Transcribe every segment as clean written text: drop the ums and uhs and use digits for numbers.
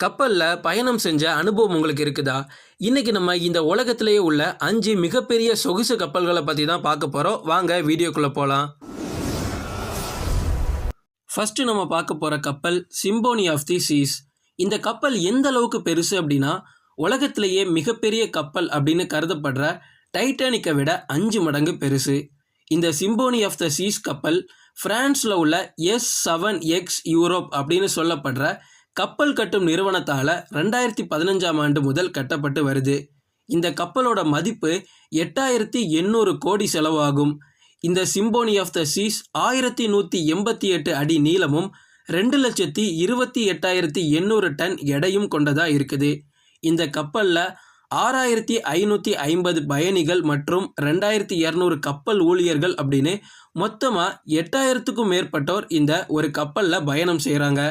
கப்பல்ல பயணம் செஞ்ச அனுபவம் உங்களுக்கு இருக்குதா? இன்னைக்கு நம்ம இந்த உலகத்திலேயே உள்ள 5 மிகப்பெரிய சொகுசு கப்பல்கள பத்தி தான் பார்க்க போறோம். வாங்க வீடியோக்குள்ள போலாம். ஃபர்ஸ்ட் நம்ம பார்க்க போற கப்பல் சிம்போனி ஆஃப் தி சீஸ். இந்த கப்பல் எந்த அளவுக்கு பெருசு அப்படின்னா, உலகத்திலேயே மிகப்பெரிய கப்பல் அப்படின்னு கருதப்படுற டைட்டானிக்கை விட 5 மடங்கு பெருசு. இந்த சிம்போனி ஆஃப் த சீஸ் கப்பல் பிரான்ஸ்ல உள்ள S7X யூரோப் அப்படின்னு சொல்லப்படுற கப்பல் கட்டும் நிறுவனத்தால் 2015ஆம் ஆண்டு முதல் கட்டப்பட்டு வருது. இந்த கப்பலோட மதிப்பு 8800 கோடி செலவாகும். இந்த சிம்போனி ஆஃப் த சீஸ் 1188 அடி நீளமும் 2,28,800 டன் எடையும் கொண்டதா இருக்குது. இந்த கப்பல்ல 6550 பயணிகள் மற்றும் 2200 கப்பல் ஊழியர்கள் அப்படின்னு மொத்தமா 8000க்கும் மேற்பட்டோர் இந்த ஒரு கப்பல்ல பயணம் செய்கிறாங்க.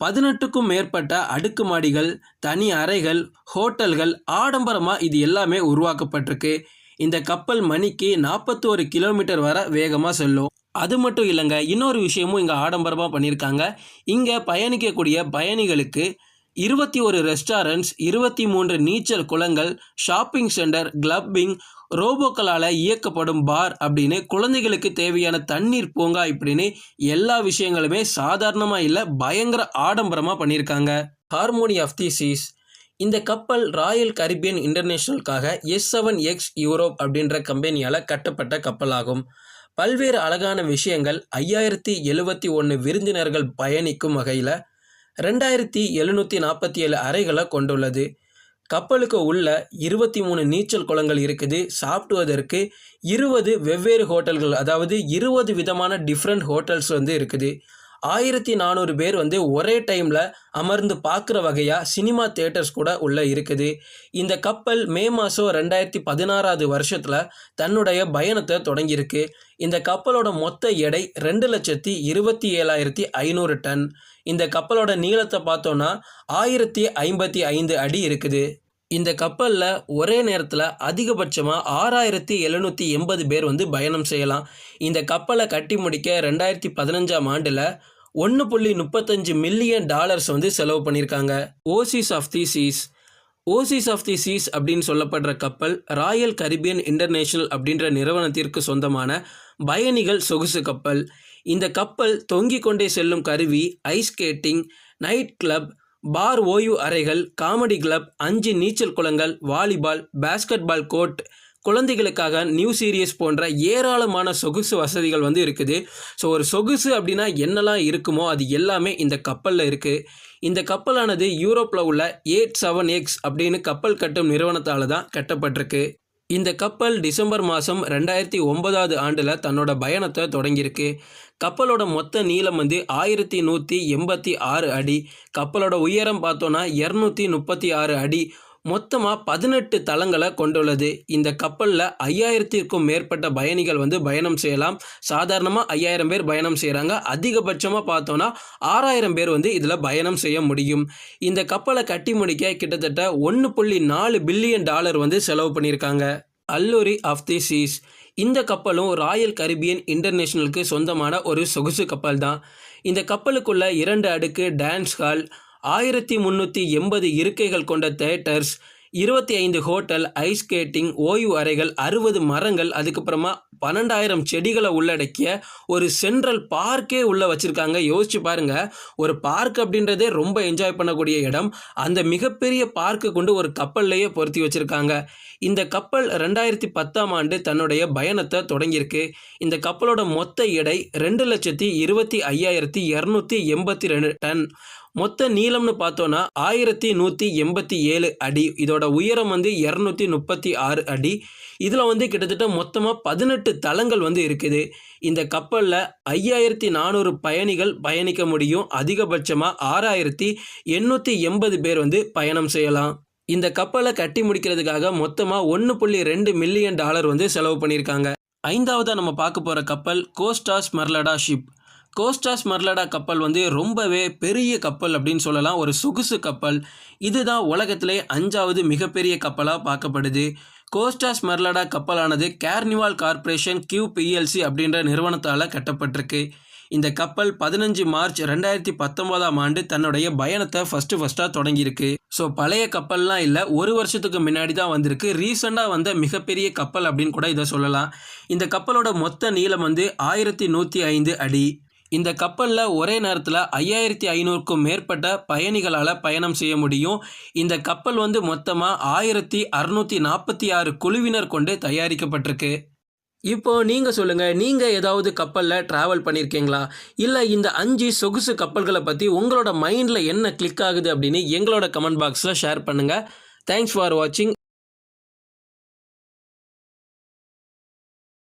18க்கும் மேற்பட்ட அடுக்குமாடிகள், தனி அறைகள், ஹோட்டல்கள், ஆடம்பரமாக இது எல்லாமே உருவாக்கப்பட்டிருக்கு. இந்த கப்பல் மணிக்கு 41 கிலோமீட்டர் வரை வேகமாக செல்லும். அது மட்டும் இல்லைங்க, இன்னொரு விஷயமும் இங்கே ஆடம்பரமாக பண்ணியிருக்காங்க. இங்கே பயணிக்கக்கூடிய பயணிகளுக்கு 21 ரெஸ்டாரண்ட்ஸ், 23 நீச்சல் குளங்கள், ஷாப்பிங் சென்டர், கிளப்பிங், ரோபோக்களால் இயக்கப்படும் பார் அப்படின்னு குழந்தைகளுக்கு தேவையான தண்ணீர் பூங்கா இப்படின்னு எல்லா விஷயங்களுமே சாதாரணமாக இல்லை, பயங்கர ஆடம்பரமாக பண்ணியிருக்காங்க. Harmony of the seas. இந்த கப்பல் ராயல் கரிபியன் இன்டர்நேஷனலுக்காக S7X யூரோப் அப்படின்ற கம்பெனியால் கட்டப்பட்ட கப்பலாகும். பல்வேறு அழகான விஷயங்கள், 5071 விருந்தினர்கள் பயணிக்கும் வகையில் 2747 அறைகளை கொண்டுள்ளது. கப்பலுக்கு உள்ள 23 நீச்சல் குளங்கள் இருக்குது. சாப்பிடுவதற்கு 20 வெவ்வேறு ஹோட்டல்கள், அதாவது 20 விதமான டிஃப்ரெண்ட் ஹோட்டல்ஸ் இருக்குது. 1400 பேர் ஒரே டைமில் அமர்ந்து பார்க்குற வகையாக சினிமா தியேட்டர்ஸ் கூட உள்ள இருக்குது. இந்த கப்பல் மே மாதம் 2016 வருஷத்தில் தன்னுடைய பயணத்தை தொடங்கியிருக்கு. இந்த கப்பலோட மொத்த எடை 2,27,500 டன். இந்த கப்பலோட நீளத்தை பார்த்தோன்னா 1055 அடி இருக்குது. இந்த கப்பலில் ஒரே நேரத்தில் அதிகபட்சமாக 6780 பேர் பயணம் செய்யலாம். இந்த கப்பலை கட்டி முடிக்க 2015ஆம் ஆண்டில் $1.35 மில்லியன் செலவு பண்ணியிருக்காங்க. Oasis of the Seas. Oasis of the Seas அப்படின்னு சொல்லப்படுற கப்பல் ராயல் கரிபியன் இன்டர்நேஷனல் அப்படின்ற நிறுவனத்திற்கு சொந்தமான பயணிகள் சொகுசு கப்பல். இந்த கப்பல் தொங்கிக் கொண்டே செல்லும் கருவி, ஐஸ் ஸ்கேட்டிங், நைட் கிளப், பார், ஓய்வு அறைகள், காமெடி கிளப், 5 நீச்சல் குளங்கள், வாலிபால், பாஸ்கெட்பால் கோர்ட், குழந்தைகளுக்காக நியூ சீரியஸ் போன்ற ஏராளமான சொகுசு வசதிகள் இருக்குது. ஸோ ஒரு சொகுசு அப்படின்னா என்னெல்லாம் இருக்குமோ அது எல்லாமே இந்த கப்பலில் இருக்குது. இந்த கப்பலானது யூரோப்பில் உள்ள S7X அப்படின்னு கப்பல் கட்டும் நிறுவனத்தால் தான் கட்டப்பட்டிருக்கு. இந்த கப்பல் டிசம்பர் மாதம் 2009 ஆண்டில் தன்னோட பயணத்தை தொடங்கியிருக்கு. கப்பலோட மொத்த நீளம் 1186 அடி. கப்பலோட உயரம் பார்த்தோன்னா 236 அடி. மொத்தமாக 18 தளங்களை கொண்டுள்ளது. இந்த கப்பலில் 5000க்கும் மேற்பட்ட பயணிகள் பயணம் செய்யலாம். சாதாரணமாக 5000 பேர் பயணம் செய்கிறாங்க. அதிகபட்சமாக பார்த்தோன்னா 6000 பேர் இதில் பயணம் செய்ய முடியும். இந்த கப்பலை கட்டி முடிக்க கிட்டத்தட்ட $1.4 பில்லியன் செலவு பண்ணியிருக்காங்க. அல்லுரி ஆஃப் தி சீஸ். இந்த கப்பலும் ராயல் கரிபியன் இன்டர்நேஷனலுக்கு சொந்தமான ஒரு சொகுசு கப்பல் தான். இந்த கப்பலுக்குள்ள 2 அடுக்கு டான்ஸ் ஹால், 1380 இருக்கைகள் கொண்ட தியேட்டர்ஸ், 25 ஹோட்டல், ஐஸ் ஸ்கேட்டிங், ஓய்வு அறைகள், 60 மரங்கள், அதுக்கப்புறமா 12,000 செடிகளை உள்ளடக்கிய ஒரு சென்ட்ரல் பார்க்கே உள்ளே வச்சுருக்காங்க. யோசிச்சு பாருங்க, ஒரு பார்க் அப்படின்றதே ரொம்ப என்ஜாய் பண்ணக்கூடிய இடம். அந்த மிகப்பெரிய பார்க்கு கொண்டு ஒரு கப்பல்லையே பொருத்தி வச்சுருக்காங்க. இந்த கப்பல் 2010ஆம் ஆண்டு தன்னுடைய பயணத்தை தொடங்கியிருக்கு. இந்த கப்பலோட மொத்த எடை 2,05,282 டன். மொத்த நீளம்னு பார்த்தோன்னா 1187 அடி. இதோட உயரம் 236 அடி. இதில் கிட்டத்தட்ட மொத்தமாக 18 தளங்கள் இருக்குது. இந்த கப்பலில் 5400 பயணிகள் பயணிக்க முடியும். அதிகபட்சமாக 6880 பேர் பயணம் செய்யலாம். இந்த கப்பலை கட்டி முடிக்கிறதுக்காக மொத்தமாக $1.2 மில்லியன் செலவு பண்ணியிருக்காங்க. 5ஆவதாக நம்ம பார்க்க போகிற கப்பல் கோஸ்டாஸ் மெர்லடா ஷிப். கோஸ்டாஸ் மெர்லடா கப்பல் ரொம்பவே பெரிய கப்பல் அப்படின்னு சொல்லலாம். ஒரு சொகுசு கப்பல். இதுதான் உலகத்திலே 5ஆவது மிகப்பெரிய கப்பலாக பார்க்கப்படுது. கோஸ்டாஸ் மெர்லடா கப்பலானது கார்னிவால் கார்ப்பரேஷன் QPLC அப்படின்ற நிறுவனத்தால் கட்டப்பட்டிருக்கு. இந்த கப்பல் 15 மார்ச் 2019ஆம் ஆண்டு தன்னுடைய பயணத்தை ஃபர்ஸ்ட்டாக தொடங்கியிருக்கு. ஸோ பழைய கப்பல்லாம் இல்லை, ஒரு வருஷத்துக்கு முன்னாடி தான் வந்திருக்கு. ரீசெண்டாக வந்த மிகப்பெரிய கப்பல் அப்படின்னு கூட இதை சொல்லலாம். இந்த கப்பலோட மொத்த நீளம் வந்து 1105 அடி. இந்த கப்பலில் ஒரே நேரத்தில் 5500க்கும் மேற்பட்ட பயணிகளால் பயணம் செய்ய முடியும். இந்த கப்பல் வந்து மொத்தமாக 1646 குழுவினர் கொண்டு தயாரிக்கப்பட்டிருக்கு. இப்போ நீங்கள் சொல்லுங்கள், நீங்கள் ஏதாவது கப்பலில் ட்ராவல் பண்ணியிருக்கீங்களா? இல்லை இந்த 5 சொகுசு கப்பல்களை பற்றி உங்களோட மைண்டில் என்ன கிளிக் ஆகுது அப்படின்னு எங்களோட கமெண்ட் பாக்ஸில் ஷேர் பண்ணுங்கள். தேங்க்ஸ் ஃபார் வாட்சிங்.